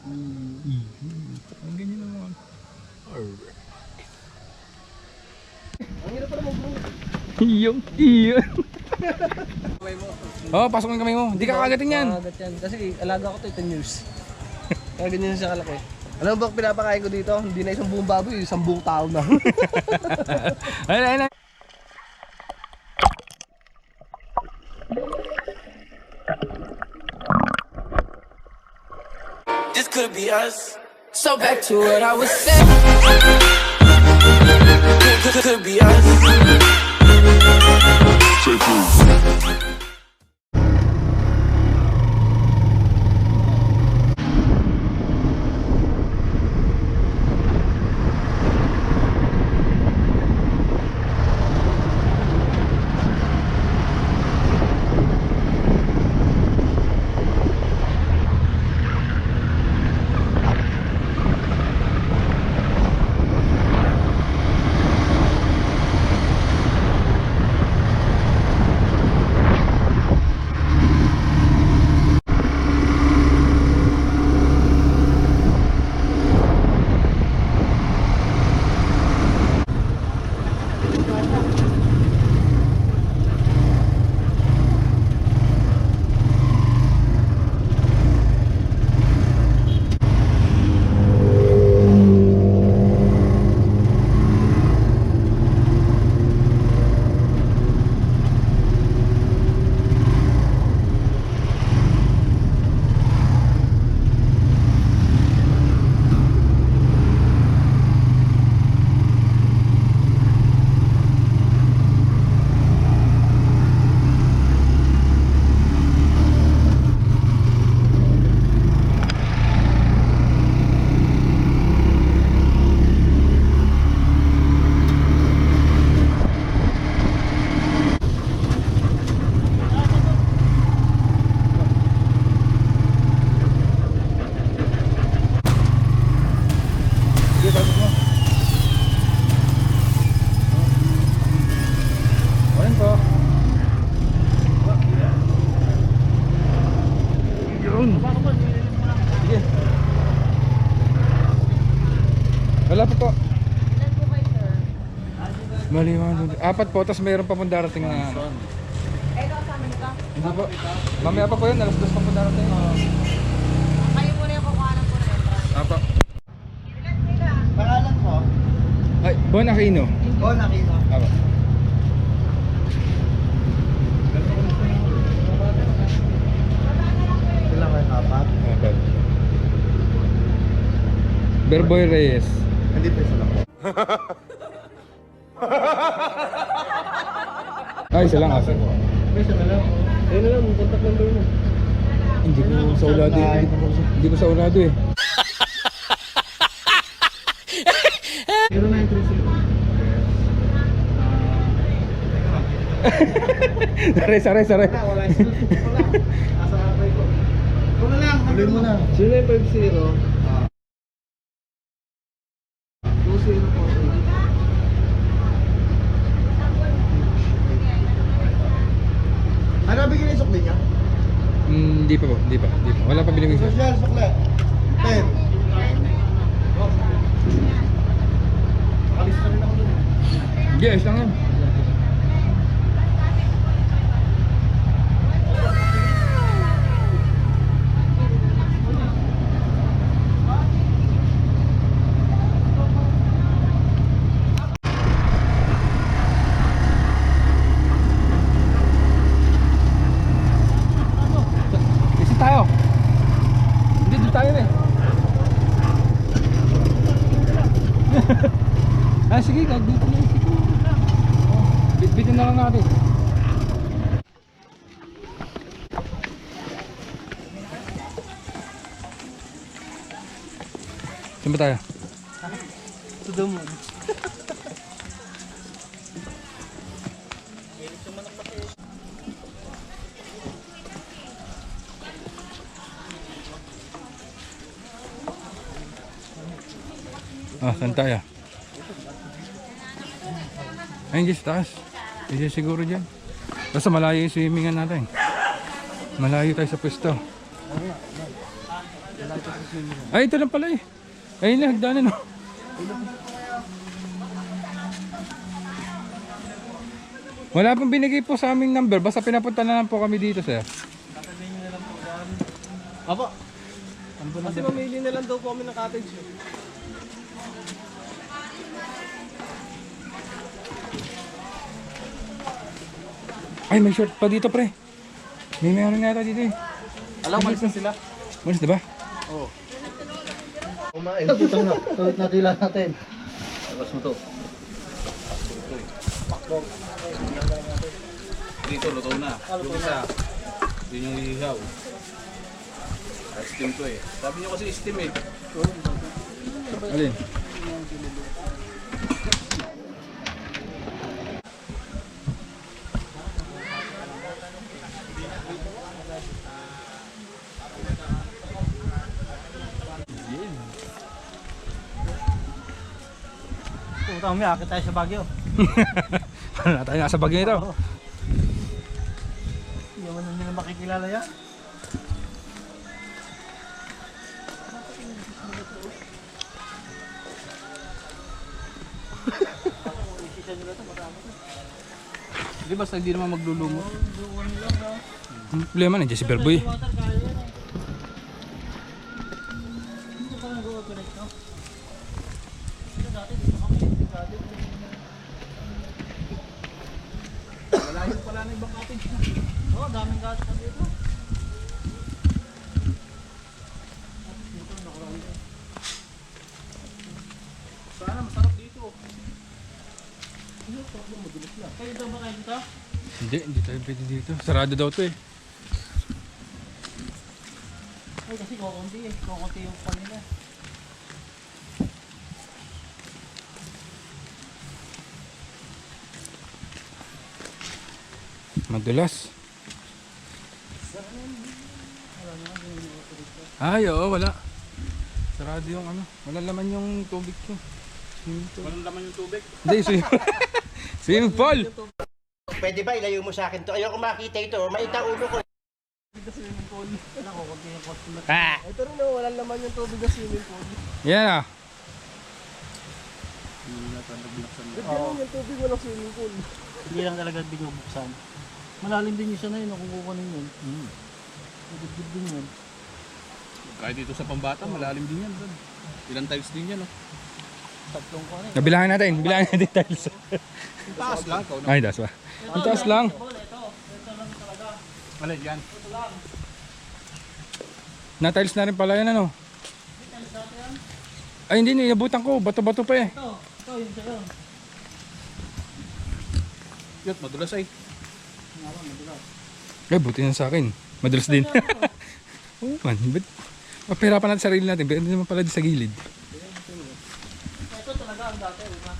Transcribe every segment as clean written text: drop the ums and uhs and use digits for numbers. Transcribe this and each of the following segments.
Ang ganyan naman. Ang hirap pala mag-move. Iyon. Kamay mo. Oo, pasok ng kamay mo. Hindi ka kagatin yan. Kakagat yan. Kasi alaga ko to 10 years. Kaya ganyan siya kalaki. Alam mo ba pinapakain ko dito? Hindi na isang buong baboy, isang buong tao na. Ayun. This could be us. So back to what I was saying. Could be us. Wala po po. Ilan po kayo, sir? Bali, 4 po, tapos mayroon pa pong darating na Eh, ito kasama nito? Hindi po. Mamaya pa po yun, alas 2 pa po darating. Kayo muna yung kukuha ng po na entrance. Apa. Ilan sila? Pangalan ko? Ay, Bon Aquino. Oo, nakita. Apa. Ilang kayo apat? Apat. Berboy Reyes. Hindi pa isa lang. Ay, isa lang asa. May isa na lang. Ayun na lang, contact number mo. Hindi ko sa ulado eh. Hindi ko sa ulado eh. 0930. Saray. Wala. Asa ka ko. Ikaw na lang. Tuloy mo na. 0950. 2040. Ano bigyan yung sukli niya? Hindi pa po, hindi pa. Wala pa biling isa. Social, sukli. 10. Alis na rin ako dun. Yes, lang yan. Tayo. Hindi dito tayo eh. Ah sige, dito na siguro. Oh, bitbitin na lang natin. Saan ba tayo? To the moon. Ah, saan tayo? Ayun dyan sa taas. Ayun siguro dyan. Basta malayo yung swimming natin. Malayo tayo sa pwesto. Ay, ito lang pala eh. Ayun na, hagdanan oh. Wala pong binigay po sa aming number. Basta pinapunta na lang po kami dito, sir. Apo. Kasi mamili na lang daw po kami ng cottage. Ay, may short pa dito, pre. May meron nga dito eh. Alam, malis na sila. Malis, diba? Kumain. Ito na. Tulit na tila natin. Alas mo to. Dito, luto na. Yung isa. Yun yung ihaw. Steam to eh. Sabi nyo kasi steam eh. Alin? Puta, umiakit tayo sa Baguio. Ano na tayo nasa bagay ito? Hindi naman nila makikilala yan. Di basta hindi naman maglulumot. Ang problema nandiyan si Berboy. Malayo pala na ibang cottage na. Oo, daming gas pa dito. Sana masarap dito. Kayo daw ba kayo dito? Hindi tayo pwede dito. Sarado daw to eh. Ay, kasi kukunti eh. Kukunti yung kanila. Madulas. Ay, oo, wala. Sarado yung ano. Wala laman yung tubig ko. Swimming pool. Walang laman yung tubig. Hindi, swimming pool. Pwede ba ilayo mo sa akin to? Ayoko makita ito. Maita ulo ko. Kukunti yung customer. Ah! Ito rin oh, walang laman yung tubig na swimming pool. Yan ah. Oo. Yung tubig walang swimming pool. Hindi lang talaga binubuksan. Malalim din yung sana yun kung kukunin yun. Magdibdib din yun. Kahit dito sa Pambata, malalim din yan. Bro. Ilang tiles din yan. Oh. Tatlong ko na Nabilangan natin tiles. Yung taas lang. Ikaw na. Ay, das ba? Ang taas lang. Alin yan. Na-tiles na rin pala yan ano. Ay, hindi, inabutan ko. Bato-bato pa eh. Ito yun sa'yo. Yun, madulas ay. Ay, buti yan sa akin. Madulas din. Oo man, ba't mapahirapan natin sarili natin, pero hindi naman pala di sa gilid. Ito talaga ang dati, una.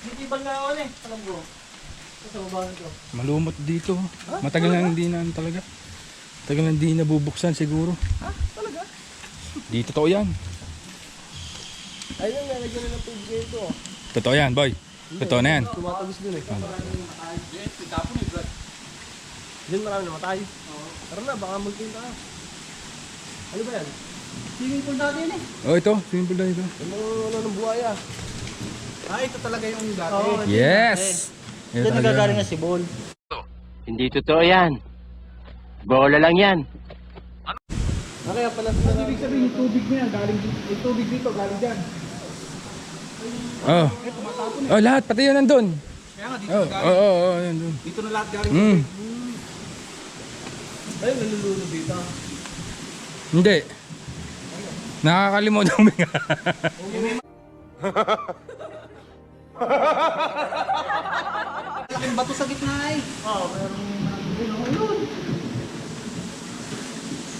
Hindi ibang nga ako eh, alam ko. Ito sa baba nito. Malumot dito. Matagal na hindi na talaga. Matagal na hindi nabubuksan siguro. Ha? Talaga? Di totoo yan. Ayun, nalagyan na ng tubig ito. Totoo yan, boy. Totoo na yan. Tumatagos dun eh. Diyan marami namatay. Tara na, baka multiin tayo. Ano ba yan? Swimming pool natin eh. Oh, ito. Swimming pool na ito. Ano ng buhaya? Ah, ito talaga yung dati. Oo, Yes! Diyan nagagaling na si Bol. Hindi totoo yan. Bola lang yan. Kaya pala sila. Ibig sabihin yung tubig niya, galing dito. Yung tubig dito, galing dyan. Oh. Oh, lahat. Pati yun nandun. Kaya nga, dito Oh, na oh, galing. oh, yan dun. Dito na lahat galing. Mm. Ayun, nalulunod dito. Hindi. Nakakalimot ang mga. Laking bato sa gitna eh. Oo, meron.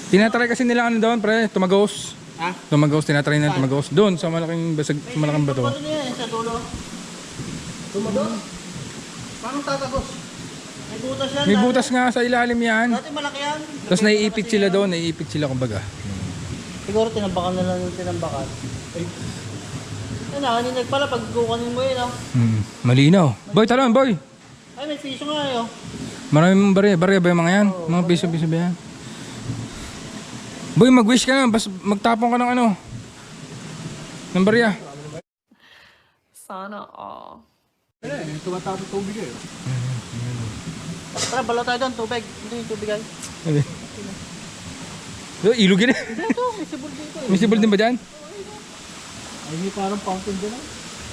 Tinatry kasi nila ano doon, pre, tumagos. Ha? Tumagos, tinatry na tumagos. Doon, sa malaking basag, sa malaking bato. Ano niya sa dulo? Tumagos? Paano tatagos? May butas yan. May butas nga sa ilalim yan. Dati malaki yan. Tapos naiipit sila doon, naiipit sila kumbaga. Siguro tinambakan na lang yung tinambakan. Ay, nakaninig pala pag kukunin mo yun, oh. Malinaw. Boy, talon, boy! Ay, may piso nga, oh. Maraming barya ba yung mga yan? Mga piso-piso ba yan? Boy, mag-wish ka na. Bas magtapon ka ng ano. Ng barya. Sana all. Tumatapos tubig eh. Tara, bala tayo doon, tubig. Hindi yung tubig ay. Ano? So, ilog yun eh. Ito, may sibol dito eh. May sibol din ba dyan? Ay, may parang fountain dyan ah.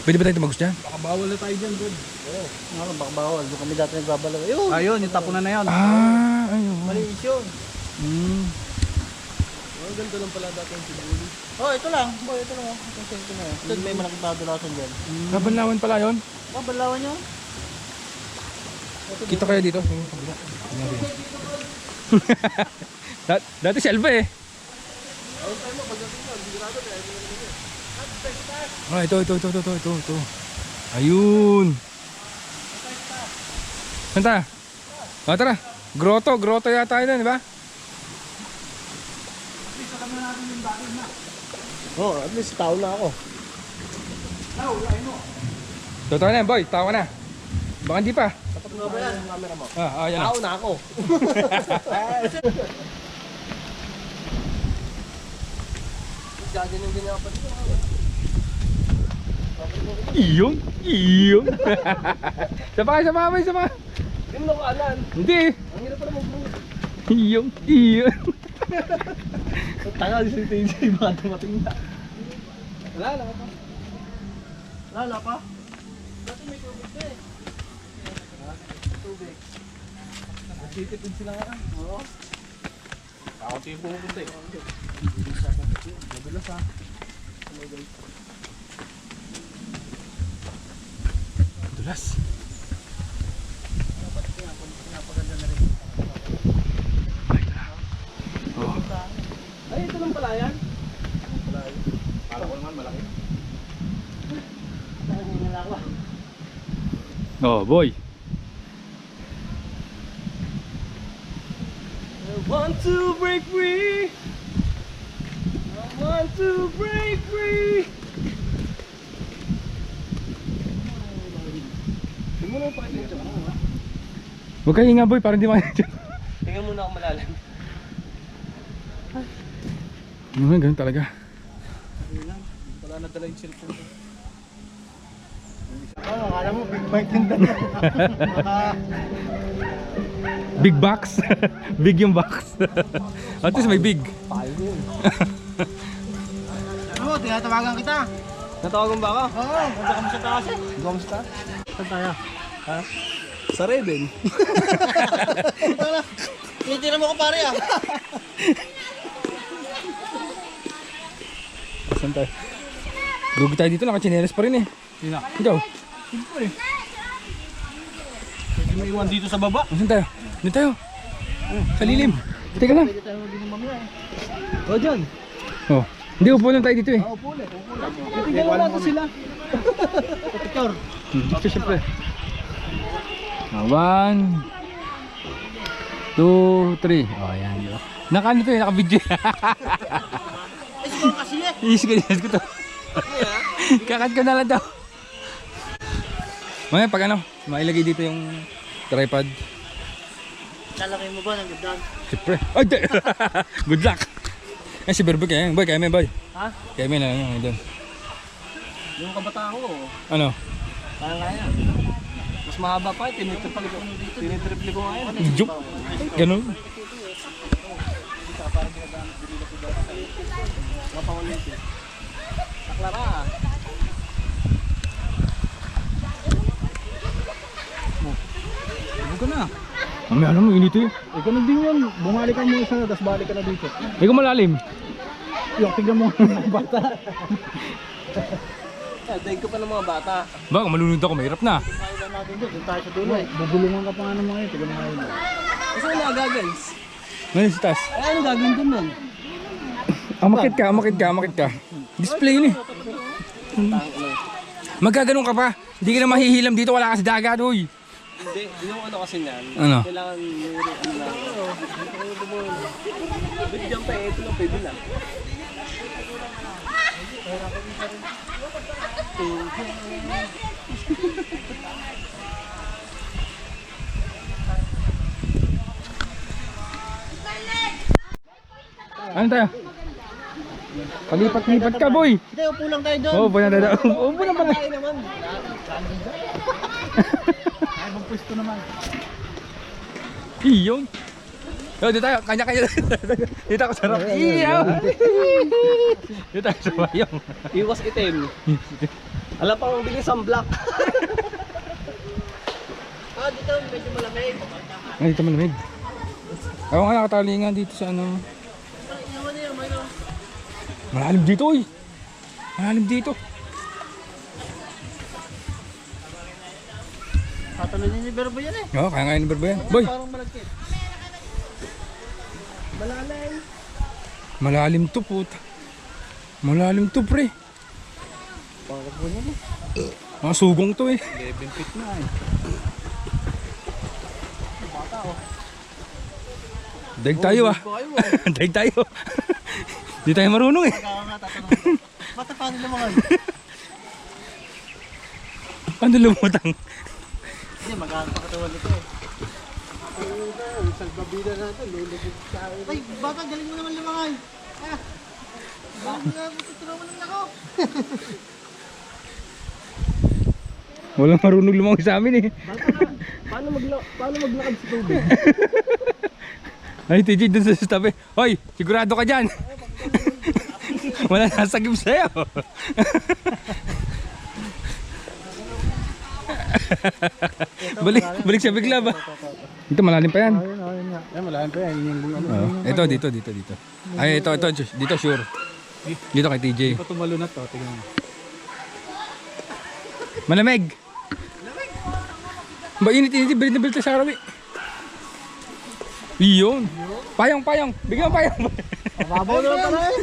Pwede ba tayo tumagos dyan? Baka bawal na tayo dyan, bro. Nga baka bawal. Doon kami dati nagbabalaw. Ayun! Ayun, yung tapunan na yan. Ah, ayun. Malinis yun. Ganito lang pala dati yung siguro. Oh, ito lang. Boy, ito lang. Ito na. Ito may malaking padulasan dyan. Kabanlawan pala yun. Oh, balawan nyo. Kita kaya dito. Yung kabila. Tingnan natin. Dati selva eh. Ah, ito. Ayun. Santa. Ah, tara. Grotto yata yun, di ba? Oh, at least tao na ako. Totoo na, boy. Tawa na. Baka hindi pa. Dapat nga ba yan? Yung camera mo. Yan na. Tao na ako. Gaganin din ako pa dito. Iyong. Sabay. Hindi mo nakaalan. Hindi. Ang hirap pa naman bro. Iyong. Tagal si TJ, baka dumating na. Wala pa. Wala pa? Dati may tubig na eh. Tubig. Nagtitipid sila nga. Oo. Ako tayo pumunta eh. Mabilas ha. Dulas. Pinapaganda na rin. Ay, ito lang pala yan. Parang ko naman malaki. Nangingin ako. Oh, boy. I want to break free. I want to break free. Tingnan mo na yung pakita dyan. Huwag kayo nga, boy. Parang di makikita. Tingnan mo na ako malalim. Ganun talaga. Wala na dala yung cellphone ko. Akala mo big bite yung dala. Big box. Big yung box. At least may big. Ano, tinatawagan kita. Natawagan ba ako? Oo. Punta kami sa taas eh. Punta kami sa taas? Saan tayo? Ha? Sa Raven. Tinitira mo ko pare ah. Saan tayo? Lugi tayo dito. Nakachinelas pa rin eh. Sina? Ikaw. Siyempre. Pwede mo iwan dito sa baba. Saan tayo? Dito tayo. Sa lilim. Teka lang. Pwede tayo mag-inom mamaya eh. O dyan. Oh. Hindi, upo lang tayo dito eh. Upo ulit. Titignan mo natin sila. Picture. Dito syempre. 1, 2, 3. Oh, yan. Diba? Naka ano to eh, naka-video. Ito kasi eh. Iis ko to. Kakat ko na lang daw. Mamaya pag ano, mailagay dito yung tripod. Lalaki mo ba ng gandaan? Siyempre. Ay, di. Good luck. Eh, si Berbo kaya. Boy, kaya may boy. Ha? Kaya may na lang yung doon. Yung kabataan ko. Ano? Kaya. Mas mahaba pa eh. Tinitriple ko nga yan. Juk. Ganun. Mapangulit eh. Taklara ah. Huwag ka na. Mamaya alam mo, inito eh. Ikaw na din yun. Bumalik ka mo isa na, tapos balik ka na dito. Ikaw malalim. Yung tignan mo ng bata. Daig ko pa ng mga bata. Baka malunod ako, mahirap na. Kaya na natin doon. Doon tayo sa dulo eh. Bubulungan ka pa nga ng mga yun. Tignan mo nga yun. Kasi wala gagawins. Ngayon si Tas. Eh ano gagawin doon nun? Amakit ka. Display yun eh. Magkaganon ka pa. Hindi ka na mahihilam dito, wala ka sa dagat, uy. Hindi, yung ano kasi niyan. Ano? Kailangan ano lang. Pwede dyan pa eh. Ito lang pwede na. Ano tayo? Palipat-lipat ka, boy. Hindi, upo lang tayo doon. Oo, boy na dada. Upo na pala. Ay bang pwesto naman. Iyon. Oh, dito tayo. Kanya-kanya. Dito ako sarap. Iyon. Dito tayo sa bayong. Iwas itim. Alam pa kung bilis ang black. Dito medyo malamig. Ay, dito malamig. Ako nga nakatalingan dito sa ano. Malalim dito, oy. Malalim dito. Tatalonin ni Berbo yan eh. Oo, kaya nga yun ba yan? Boy, Parang malagkit. Malalim. malalim to, puta. Malalim to, pre. Parang po yan eh. Mga sugong to eh. 11 feet na eh. Bata oh. Daig tayo ah. Kayo Daig tayo. Di tayo marunong eh. Kaya nga tatanong ko. Bata paano naman? Paano lumutang? Hindi, magkakapakatuwa nito eh. Salbabida natin, lulubog sa akin. Ay, bata, galing mo naman lumangay. Galing mo naman, tutulungan lang ako. Walang marunong lumangoy sa amin eh. Paano maglakad sa tubig? Ay, TJ dun sa tabi. Hoy, sigurado ka dyan. Wala nasagip sa'yo. balik siya bigla ba? Dito malalim pa yan. Ayun nga. Ay, malahan pa yan. Yung ano. Ito, dito. Ay, ito, dito sure. Dito kay TJ. Ito tumalo na to, tingnan mo. Malamig. Ba init, bilit na bilit sa araw eh. Iyon. Payong. Bigyan mo payong. Mababaw na lang pala eh.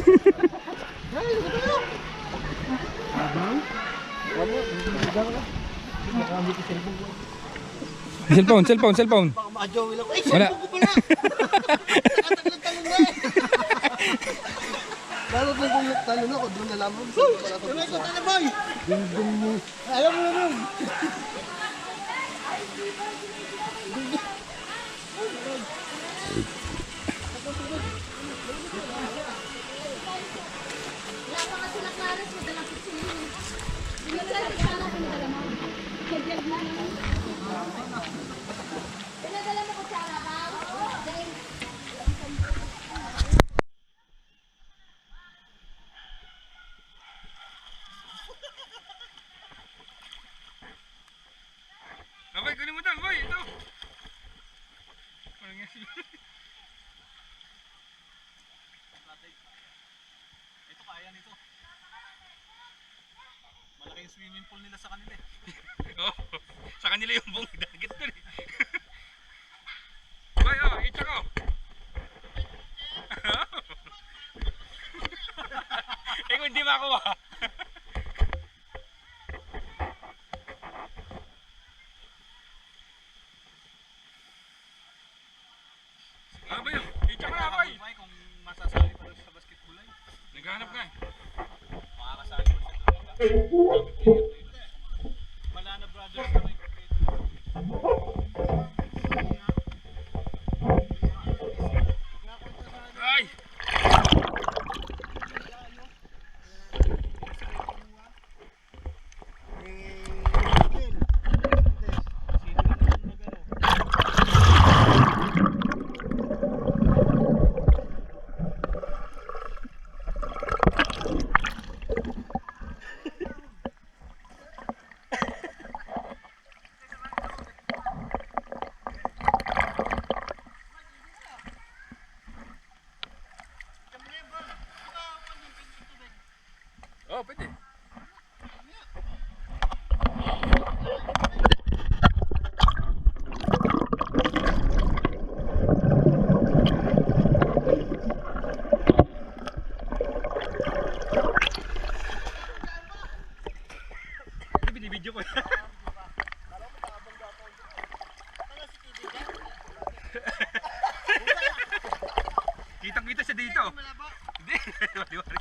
Cellphone. Baka maka-joey lang. Ay, Wala. cellphone ko pala. Nakataglag-talong na eh. Lalo na kung talo na ako, doon nalaman. Wala ko tala boy. Dum mo. Alam mo na nun. Abay, kalimutan, boy. Ito. Parang yan sila. Ito kaya nito. Malaki yung swimming pool nila sa kanila eh. Oh, sa kanila yung buong dagat doon eh. Boy, oh, itcha ko. Eh kung hindi makuha. Abay, itcha ko na, boy. Kung masasali pa doon sa basketball ay. Naghahanap ka eh. Makakasali pa sa doon. Malana Brothers na may Ay! Oh, pwede. Binibidyo ko. Kitang-kita siya dito. Hindi. Maliwari.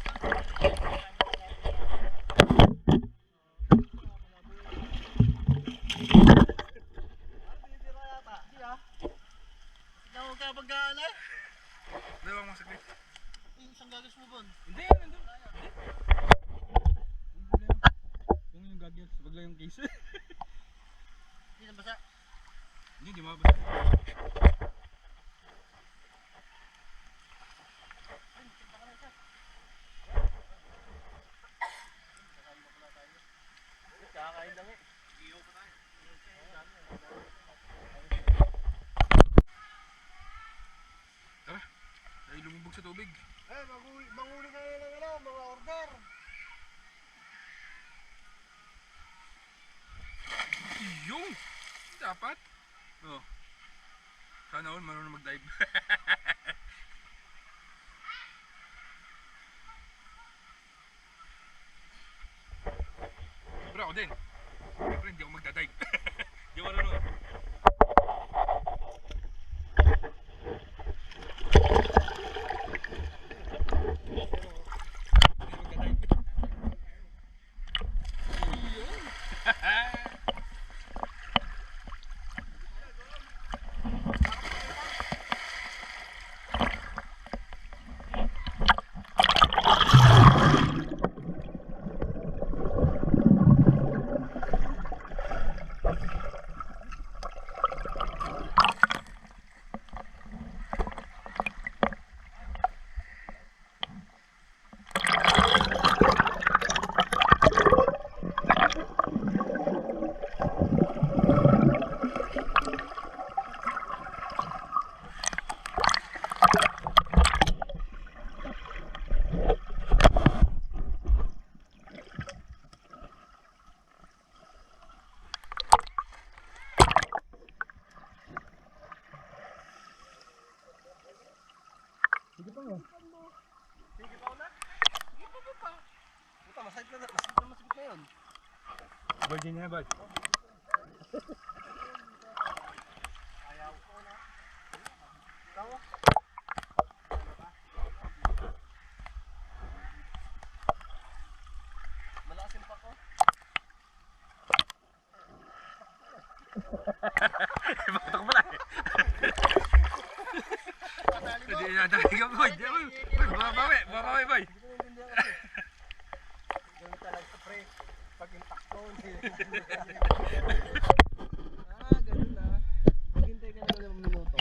Nawag ka pagkaan eh. Dalawang mo saglit. yung isang gagas mo, Bon. Hindi, nandun. Kung yung gagyos, wag lang yung case. Hindi na basa. Hindi, di mabasa. Kakain lang eh. Tara, tayo lumubog sa tubig. Eh, manguli ka na ng mga order. Yung! Dapat. Oh. Sana all marunong mag-dive. Bro, ako din. Siyempre, hindi ako magdadive. Hindi ako marunong. Hindi magdadive. Virgin na ba? Batok pala eh. Hindi na dali ka boy. Boy, bumabawi boy. Ganun talaga, pre. Pag impacto, hindi. Ganun na. Maghintay ka na ng minuto.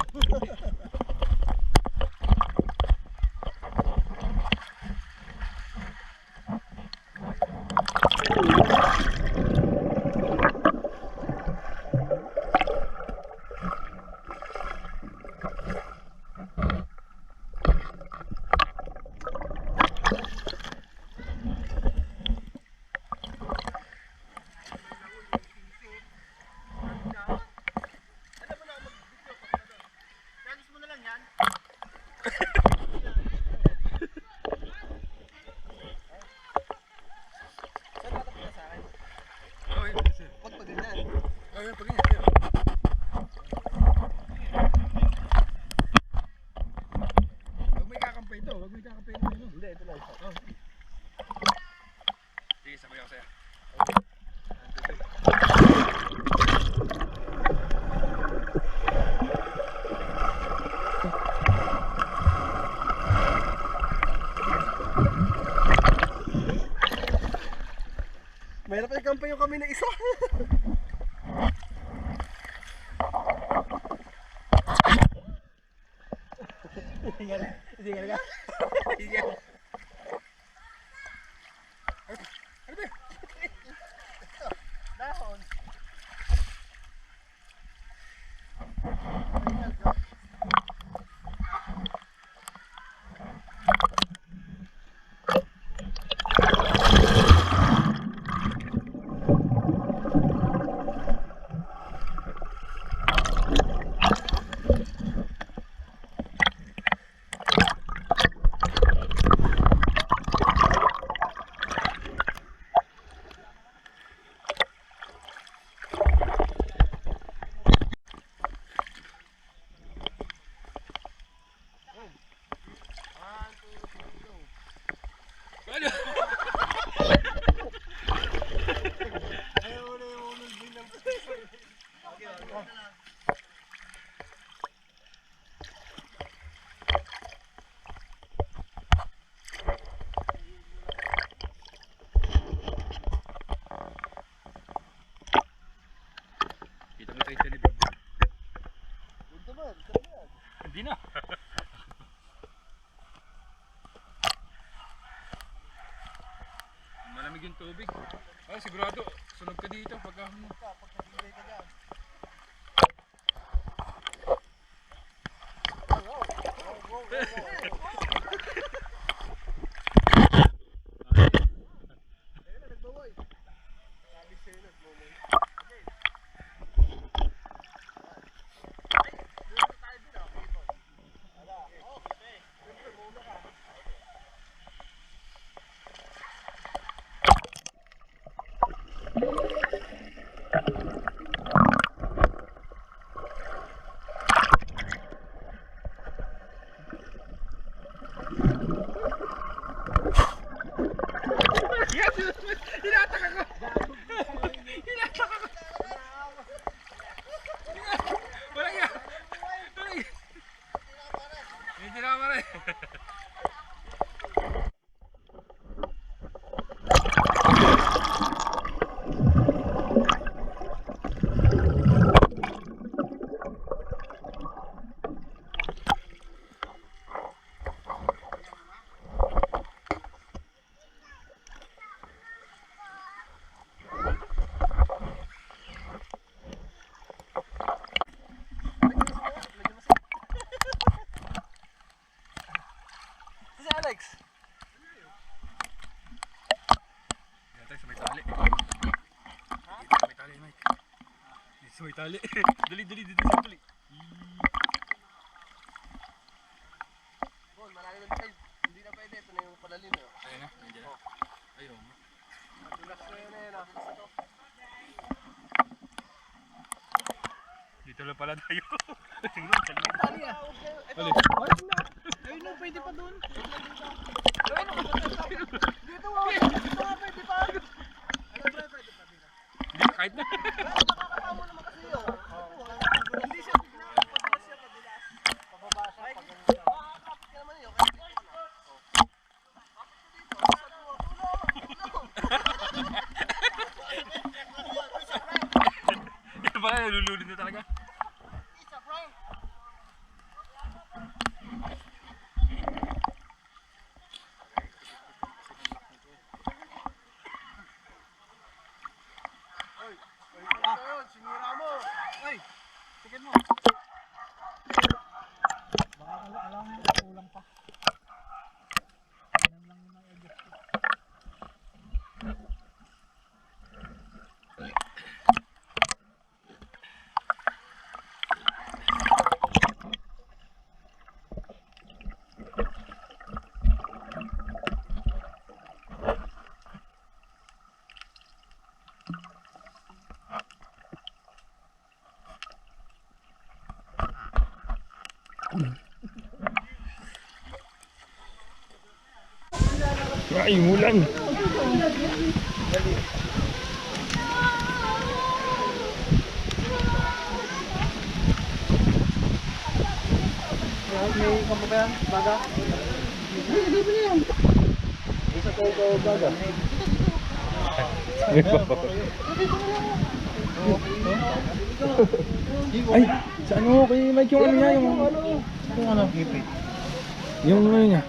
Pag ganyan. Ayun, pag ganyan. Huwag may kakampay ito. Huwag may kakampay ito. Hindi, ito lang isa. Sige, sabay ako sa'yo. Mahirap yung kampay yung kami na isa. Hindi nga. Dahon. Sige na. Malamig yung tubig. Oh, sigurado. Sunog ka dito pagka may tali. Dali. Bon, malalim ng tayo. Hindi na pwede. Ito na yung palalim. Ayun na, nandiyan na. Ayun. Matulas na yun eh. Matulas na to. Dito lang pala tayo. Tali ah. Ulit. Ayun na, pwede pa doon. Dito nga. Dito nga pwede pa. Ano ba pwede pa dito? Hindi, kahit na. Nakakatawa naman kasi yun. Hindi siya. Pagbulas siya padulas. Pababa siya. Pag ganun siya. Makakapit ka naman yun. Kahit dito na. Ito pala, nalulunod na talaga. It's a prank. Sinira mo. Ay, tigil mo. Baka alam mo, kulang pa. Yan lang yung mag-adjust ko. Ay, mulan. May kampo ba yan? Baga? Isa ko baga. Ay, sa ano kay Mike yung ano niya, yung ano? Hipit. yung ano niya.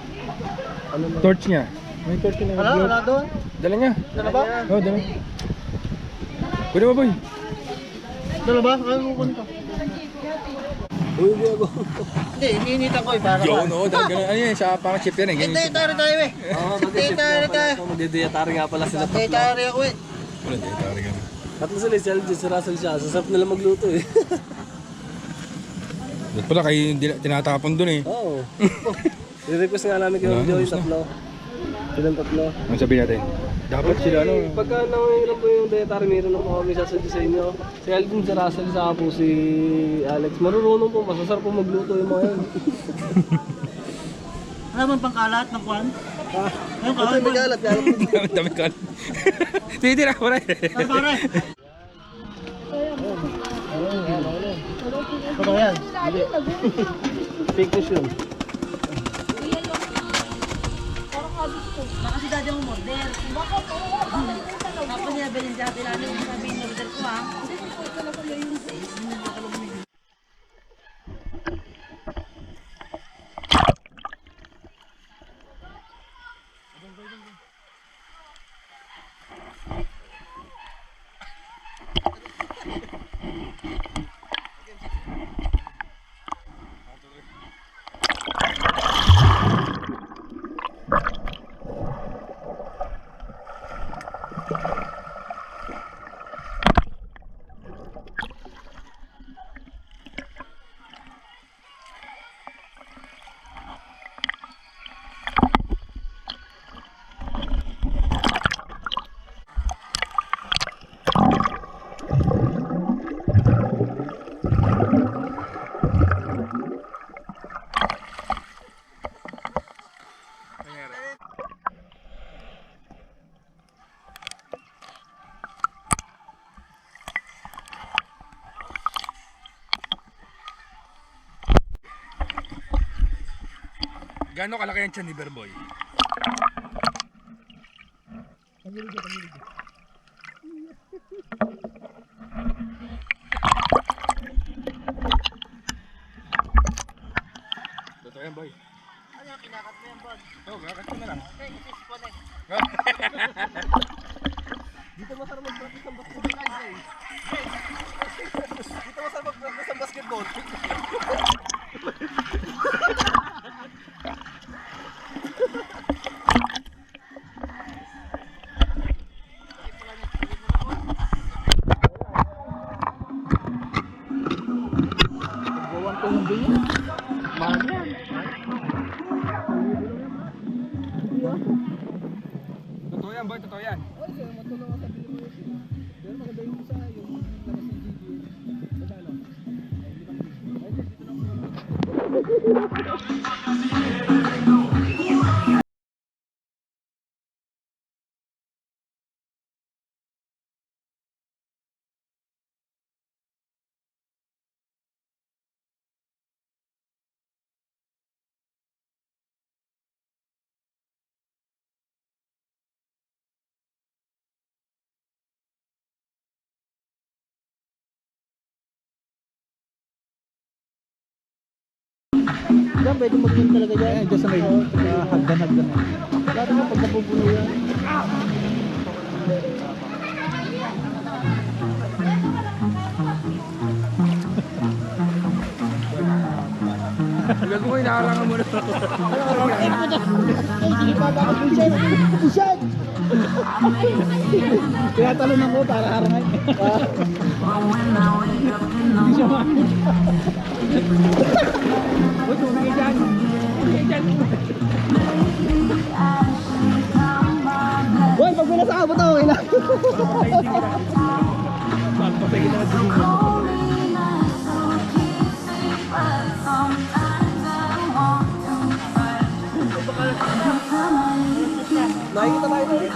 Torch niya. May torch niya. Wala doon? Dala niya. Dala ba? Oo, dala. Pwede ba, boy? Dala ba? Ano ko nito? Hindi, hinihintay ko eh. Para Yo, no, ganun. Ano yan, sa parang chip yan eh. Ganyan yung chip. Daytari tayo eh. Oo, mag-daytari. Magdidiyatari nga pala sila. Daytari ako eh. Wala, di tari ganun. Tatlo sila, si Russell siya. Sasarap nila magluto eh. Doon pala kayo tinatapon dun eh. Oo. I-request nga namin kayo Wala, Joey, gusto. tatlo. Silang tatlo. Ano sabihin natin? Dapat sila ano. Pagka nangyayarap po yung dietary, meron na po kami sasadya sa inyo. Si Alvin, si Russell, saka po si Alex. Marunong po, masasarap po magluto yung mga yan. Ano bang pangkalat ng kwan? Yung Ito yung magalat, galat. Dami ka. Titira ko rin. pare. Ito ba yan? Fake news yun. Baka si daddy mo model. Baka po. Tapos niya bilhin sa atin namin yung sabihin ng model ko ha. Gano'ng kalaki yan siya ni Berboy? Totoo yan, boy. Ano yung kinakat mo yan, Bod? Oo, kakat ko na lang. Okay, kasi sipon eh. Dito masarap mag-practice ng basketball guys eh. Dito masarap mag-practice ng basketball. Gawan ko hindi niya. Mahal yan. Totoo yan, boy. Totoo yan. Pero maganda yung isa, yung labas ng GBA. Magkano? Diyan pwede mag-win talaga dyan. Diyan sa may hagdan-hagdan na. Lalo na pag napupuno yan. Huwag mo, inaalangan mo na. Kaya talon ako para harangay. Hindi siya makita. Uy, tumigay dyan. Tumigay dyan. Boy, pag pinasakabot ako, okay lang. Pagpapagin na natin. Nakikita tayo na rin.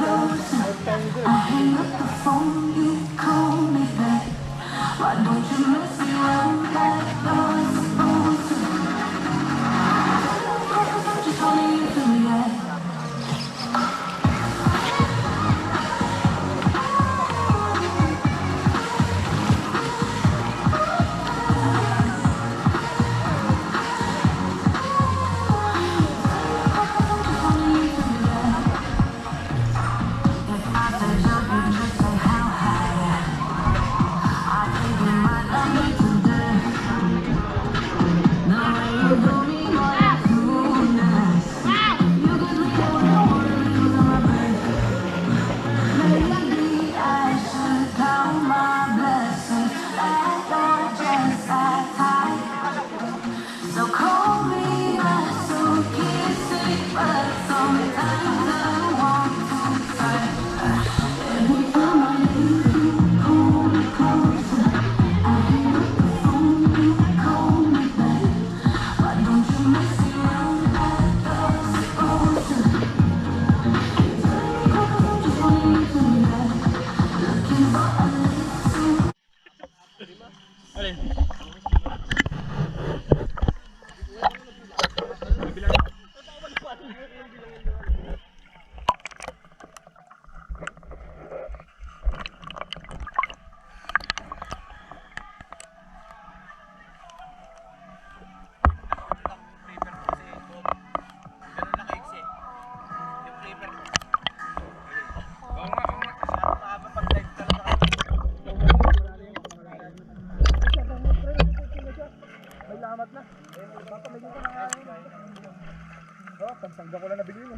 Pagsangga ko lang nabili mo.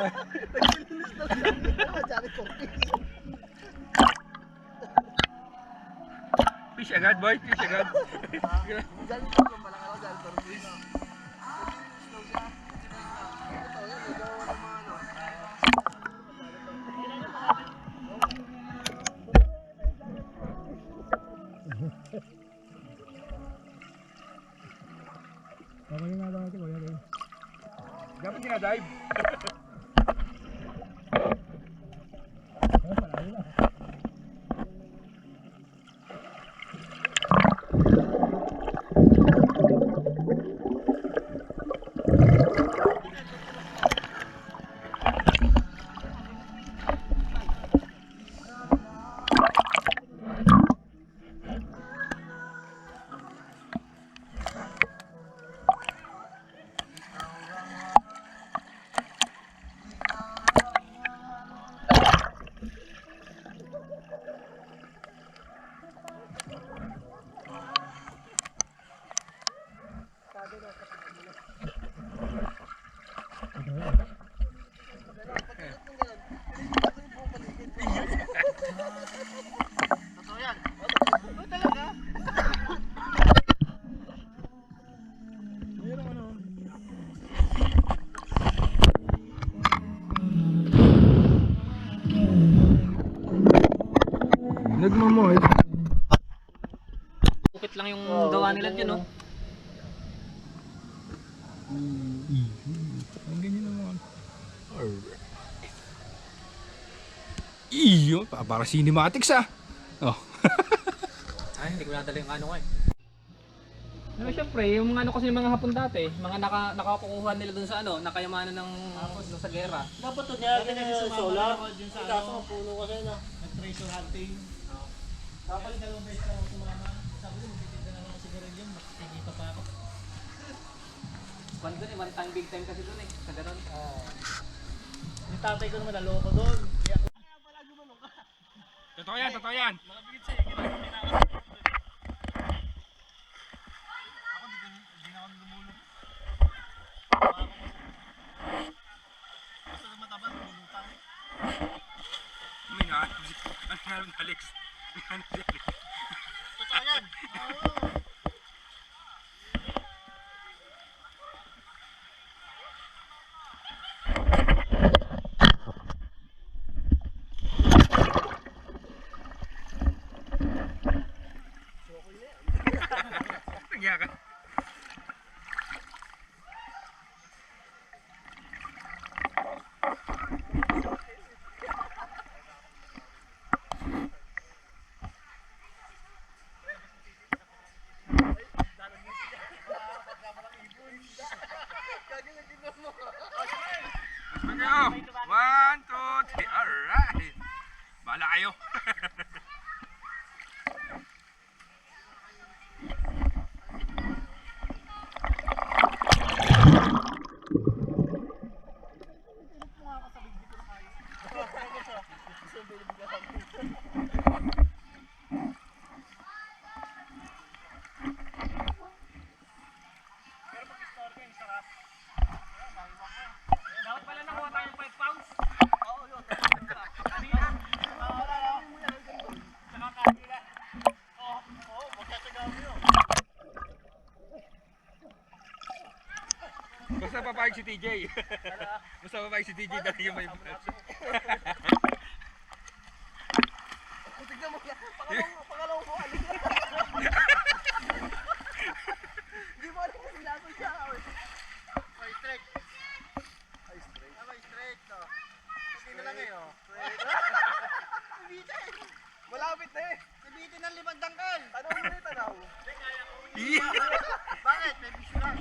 Naglilinis daw siya. Janet Cortez. Fish agad, boy. Fish agad. Janet Cortez lang pala ka, Janet Cortez. Naglilinis daw siya. Ito, yan, nagawa ng mga ano. Dapat dinadive. Nagmamoy. Bukit lang yung gawa nila dyan, no? Ang ganyan naman. Iyo, para cinematics ah. Oh. Ay, hindi ko nadala yung ano ko eh. No, syempre, yung ano kasi yung mga hapon dati, mga nakakukuha nila dun sa ano, nakayamanan ng dun sa gera. Dapat to niya, ganyan sa solar. Kaso ang puno kasi na. Nag-treasure hunting. Dapat dalawang beses ka lang sumama. Sabi ko, magtitinda na lang ako sigarilyo, makikita pa ako. One dun eh, one time big time kasi dun eh, sa ganon. Yung tatay ko naman naloko doon. Totoo yan, totoo yan. May nga, ang nga ng Alex. Totoo yan. Nagya ka. Let's go! 1, 2, 3, alright! Bahala kayo! Dapat pala nakuha tayong 5 pounds. Oo, yun. Kanina. Saka kanina. Oo, magkatsaga mo yun. Basta papayag si TJ. Basta papayag si TJ dahil yung may brush. Tignan mo yan. Pangalawang ko, alin yan. Hindi mo alam kung lason siya. Ay, straight. Ay, straight. Ay, straight. Hindi na lang eh, oh. Bibitin. Malapit na eh. Bibitin ng 5 dangkal. Tanaw mo rin, tanaw. Bakit? May bisyo lang.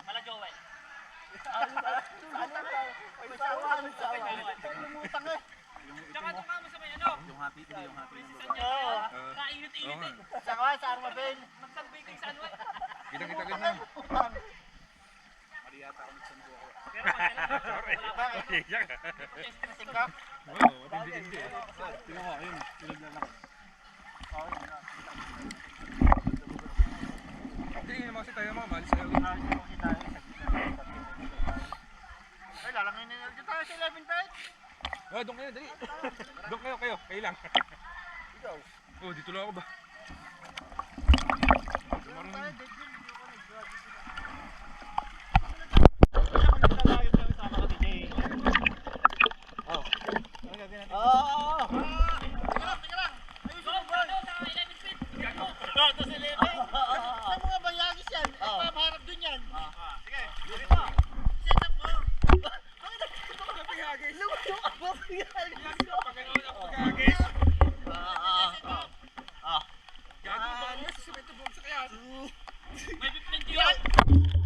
Mala Joel. May sawa. Lumutang eh. Tsaka doon ka mo sa may ano. Yung happy, hindi yung happy. Kainit-init eh. Saka sa Armabel. Magsagbay kayo sa ano eh. Kita-kita ka na. Utang. Pero kailangan. Sorry. Iyak ka. Tingkap. Oo, hindi. Tingnan mo, ayun. Pinaglalaki. Ay, lalangin na dito tayo sa 11 feet. Oh, doon kayo, dali. Doon kayo. Kayo lang. Ikaw. Oh, dito lang ako ba? Meron tayo, dead yun. Hindi ako nag-graduate. Oo! Teka lang! Ayusin mo, boy! Ito sa 11? Sa mga bayagis yan, paharap dun yan. Sige, dito. Set up mo. Bakit nagtito ka ng bayagis? Lumayo ka ba bayagis? Paganoon ako pag-agis. Gago ba? Nasa semento buong sa kaya. May 50 yun.